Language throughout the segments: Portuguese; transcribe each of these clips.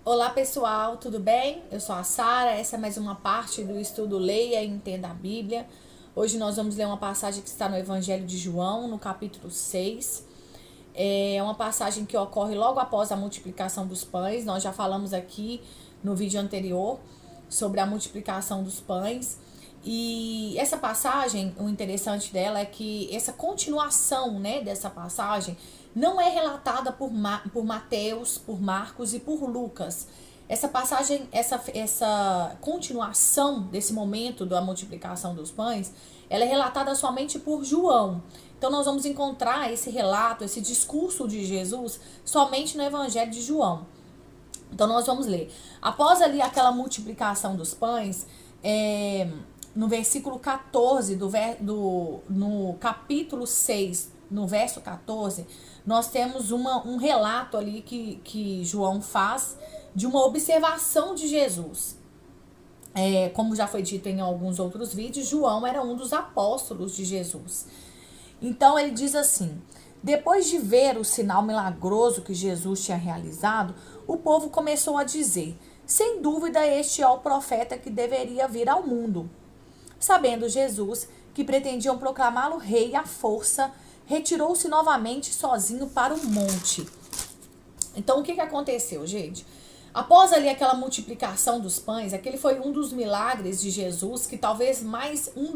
Olá pessoal, tudo bem? Eu sou a Sara, essa é mais uma parte do estudo Leia e Entenda a Bíblia. Hoje nós vamos ler uma passagem que está no Evangelho de João, no capítulo 6. É uma passagem que ocorre logo após a multiplicação dos pães. Nós já falamos aqui no vídeo anterior sobre a multiplicação dos pães. E essa passagem, o interessante dela é que essa continuação, né, dessa passagem não é relatada por Mateus, por Marcos e por Lucas. Essa passagem, essa continuação desse momento da multiplicação dos pães, ela é relatada somente por João. Então nós vamos encontrar esse relato, esse discurso de Jesus somente no Evangelho de João. Então nós vamos ler. Após ali aquela multiplicação dos pães, no versículo 14, no capítulo 6, no verso 14, nós temos um relato ali que João faz de uma observação de Jesus. Como já foi dito em alguns outros vídeos, João era um dos apóstolos de Jesus. Então ele diz assim: depois de ver o sinal milagroso que Jesus tinha realizado, o povo começou a dizer: sem dúvida este é o profeta que deveria vir ao mundo. Sabendo Jesus que pretendiam proclamá-lo rei à força, retirou-se novamente sozinho para o monte. Então o que aconteceu, gente? Após ali aquela multiplicação dos pães, aquele foi um dos milagres de Jesus, que talvez mais um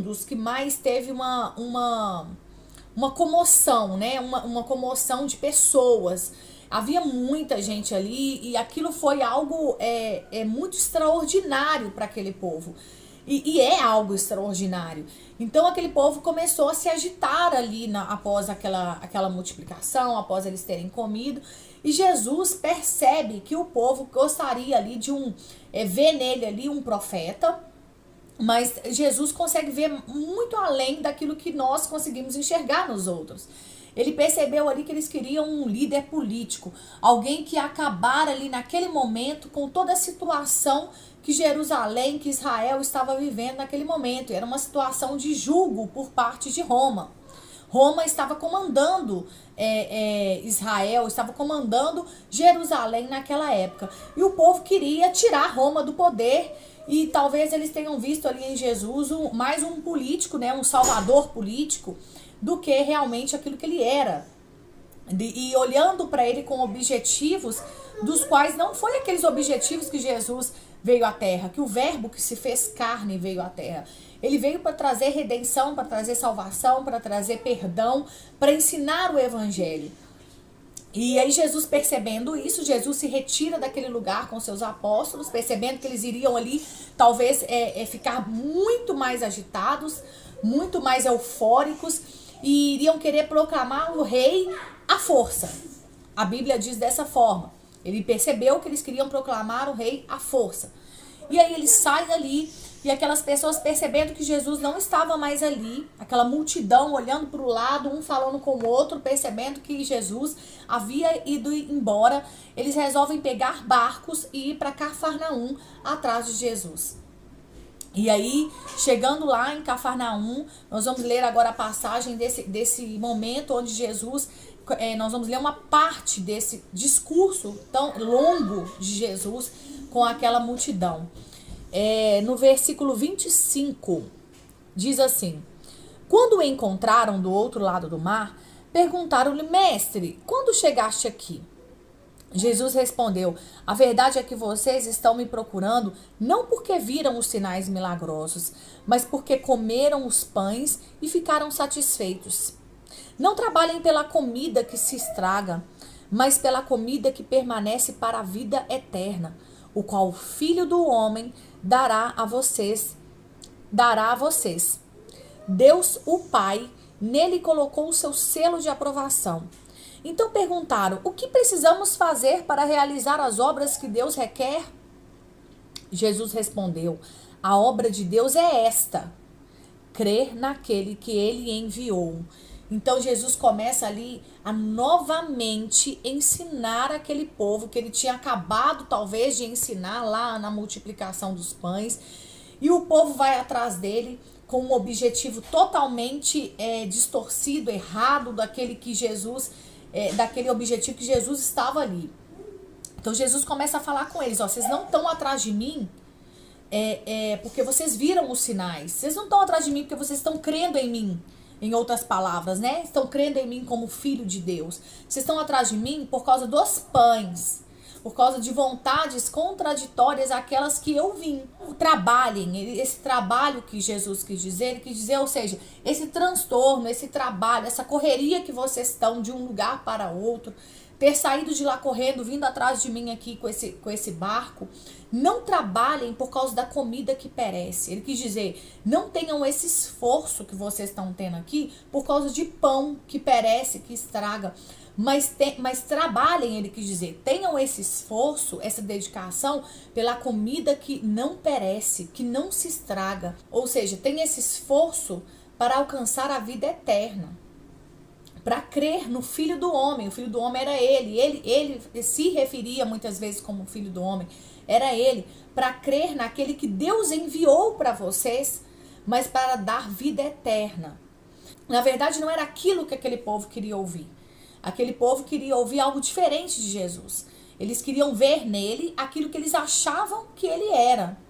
dos que mais teve uma comoção, né? Uma comoção de pessoas. Havia muita gente ali e aquilo foi algo muito extraordinário para aquele povo. E é algo extraordinário. Então aquele povo começou a se agitar ali após aquela multiplicação, após eles terem comido. E Jesus percebe que o povo gostaria ali de ver nele ali um profeta. Mas Jesus consegue ver muito além daquilo que nós conseguimos enxergar nos outros. Ele percebeu ali que eles queriam um líder político, alguém que acabar ali naquele momento com toda a situação que Jerusalém, que Israel estava vivendo naquele momento. Era uma situação de julgo por parte de Roma. Roma estava comandando Israel, estava comandando Jerusalém naquela época. E o povo queria tirar Roma do poder. E talvez eles tenham visto ali em Jesus mais um político, né, um salvador político, do que realmente aquilo que ele era. E olhando para ele com objetivos, dos quais não foi aqueles objetivos que Jesus veio à terra, que o verbo que se fez carne veio à terra. Ele veio para trazer redenção, para trazer salvação, para trazer perdão, para ensinar o evangelho. E aí Jesus, percebendo isso, Jesus se retira daquele lugar com seus apóstolos, percebendo que eles iriam ali talvez ficar muito mais agitados, muito mais eufóricos, e iriam querer proclamar o rei à força. A Bíblia diz dessa forma. Ele percebeu que eles queriam proclamar o rei à força. E aí ele sai dali, e aquelas pessoas percebendo que Jesus não estava mais ali, aquela multidão olhando para o lado, um falando com o outro, percebendo que Jesus havia ido embora, eles resolvem pegar barcos e ir para Cafarnaum atrás de Jesus. E aí, chegando lá em Cafarnaum, nós vamos ler agora a passagem desse momento onde Jesus, nós vamos ler uma parte desse discurso tão longo de Jesus com aquela multidão. No versículo 25, diz assim: quando o encontraram do outro lado do mar, perguntaram-lhe: mestre, quando chegaste aqui? Jesus respondeu: a verdade é que vocês estão me procurando não porque viram os sinais milagrosos, mas porque comeram os pães e ficaram satisfeitos. Não trabalhem pela comida que se estraga, mas pela comida que permanece para a vida eterna, o qual o Filho do Homem dará a vocês. Deus, o Pai, nele colocou o seu selo de aprovação. Então perguntaram: o que precisamos fazer para realizar as obras que Deus requer? Jesus respondeu: a obra de Deus é esta: crer naquele que ele enviou. Então Jesus começa ali a novamente ensinar aquele povo que ele tinha acabado talvez de ensinar lá na multiplicação dos pães. E o povo vai atrás dele com um objetivo totalmente distorcido, errado daquele objetivo que Jesus estava ali Então Jesus começa a falar com eles, ó, vocês não estão atrás de mim porque vocês viram os sinais. Vocês não estão atrás de mim porque vocês estão crendo em mim. Em outras palavras, né? Estão crendo em mim como filho de Deus. Vocês estão atrás de mim por causa dos pães. Por causa de vontades contraditórias àquelas que eu vim. Trabalhem. Esse trabalho que Jesus quis dizer, ele quis dizer, ou seja, esse transtorno, esse trabalho, essa correria que vocês estão de um lugar para outro, ter saído de lá correndo, vindo atrás de mim aqui com esse barco, não trabalhem por causa da comida que perece. Ele quis dizer, não tenham esse esforço que vocês estão tendo aqui por causa de pão que perece, que estraga. Mas trabalhem, ele quis dizer, tenham esse esforço, essa dedicação pela comida que não perece, que não se estraga. Ou seja, tenha esse esforço para alcançar a vida eterna. Para crer no Filho do Homem. O Filho do Homem era ele se referia muitas vezes como Filho do Homem, era ele, para crer naquele que Deus enviou para vocês, mas para dar vida eterna. Na verdade, não era aquilo que aquele povo queria ouvir. Aquele povo queria ouvir algo diferente de Jesus. Eles queriam ver nele aquilo que eles achavam que ele era.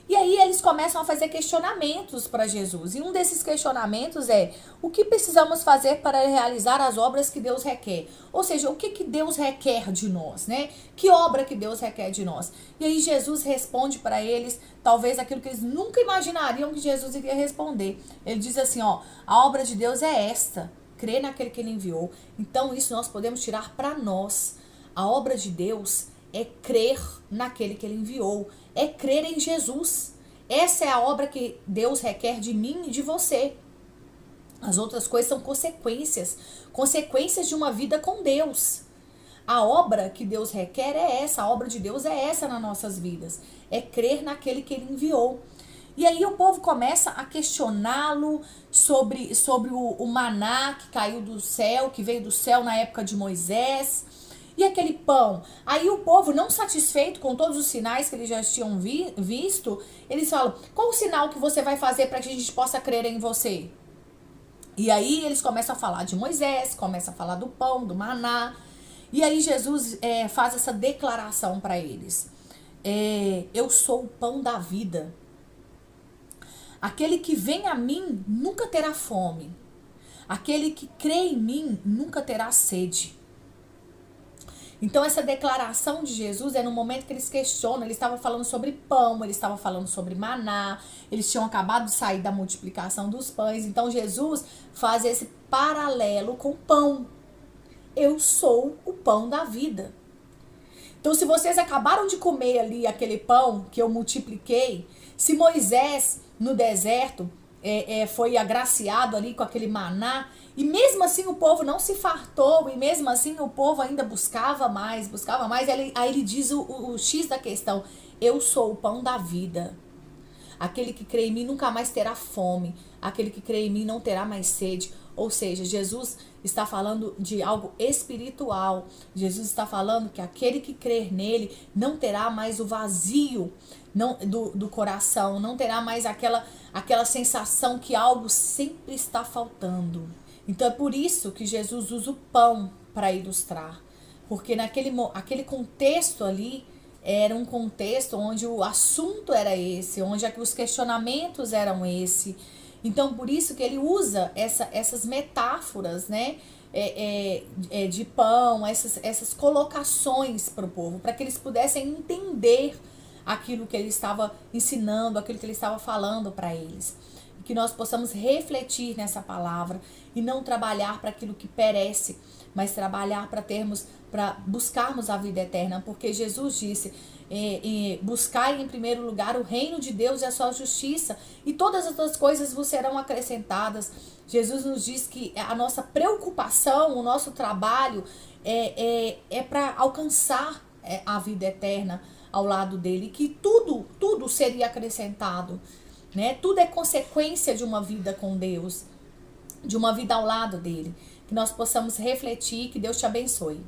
E aí eles começam a fazer questionamentos para Jesus. E um desses questionamentos é: o que precisamos fazer para realizar as obras que Deus requer? Ou seja, o que Deus requer de nós, né? Que obra que Deus requer de nós? E aí Jesus responde para eles, talvez aquilo que eles nunca imaginariam que Jesus iria responder. Ele diz assim, ó, a obra de Deus é esta, crer naquele que ele enviou. Então isso nós podemos tirar para nós. A obra de Deus é crer naquele que ele enviou, é crer em Jesus. Essa é a obra que Deus requer de mim e de você. As outras coisas são consequências de uma vida com Deus. A obra que Deus requer é essa, a obra de Deus é essa nas nossas vidas, é crer naquele que ele enviou. E aí o povo começa a questioná-lo sobre o maná que caiu do céu, que veio do céu na época de Moisés. E aquele pão? Aí o povo, não satisfeito com todos os sinais que eles já tinham visto, eles falam, qual o sinal que você vai fazer para que a gente possa crer em você? E aí eles começam a falar de Moisés, começam a falar do pão, do maná. E aí Jesus faz essa declaração para eles. Eu sou o pão da vida. Aquele que vem a mim nunca terá fome. Aquele que crê em mim nunca terá sede. Então essa declaração de Jesus é no momento que eles questionam, eles estavam falando sobre pão, eles estavam falando sobre maná, eles tinham acabado de sair da multiplicação dos pães, então Jesus faz esse paralelo com pão. Eu sou o pão da vida. Então se vocês acabaram de comer ali aquele pão que eu multipliquei, se Moisés no deserto foi agraciado ali com aquele maná, e mesmo assim o povo não se fartou, e mesmo assim o povo ainda buscava mais, aí ele diz o X da questão, eu sou o pão da vida. Aquele que crê em mim nunca mais terá fome, aquele que crê em mim não terá mais sede. Ou seja, Jesus está falando de algo espiritual. Jesus está falando que aquele que crer nele não terá mais o vazio do coração, não terá mais aquela sensação que algo sempre está faltando. Então é por isso que Jesus usa o pão para ilustrar. Porque aquele contexto ali era um contexto onde o assunto era esse, onde os questionamentos eram esse. Então, por isso que ele usa essas metáforas, né, de pão, essas colocações para o povo, para que eles pudessem entender aquilo que ele estava ensinando, aquilo que ele estava falando para eles. Que nós possamos refletir nessa palavra e não trabalhar para aquilo que perece, mas trabalhar para buscarmos a vida eterna, porque Jesus disse, buscai em primeiro lugar o reino de Deus e a sua justiça, e todas as outras coisas vos serão acrescentadas. Jesus nos diz que a nossa preocupação, o nosso trabalho é para alcançar a vida eterna ao lado dele, que tudo seria acrescentado. Né? Tudo é consequência de uma vida com Deus, de uma vida ao lado dele. Que nós possamos refletir, que Deus te abençoe.